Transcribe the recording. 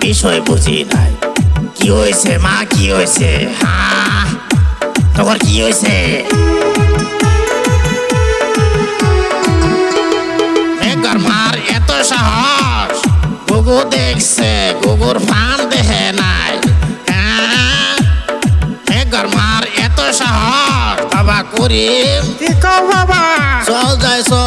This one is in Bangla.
বিষয় বুঝি নাই। কি হয়েছে মা, কি হয়েছে? হ্যাঁ, তোমার কি হয়েছে? মেঘর মার এত সাহস, গুগু দেখছে, গুগুর ফান দেখে নাই। হ্যাঁ, মেঘর মার এত সাহস। বাবা করিম, কি কও বাবা? চল যাই চল।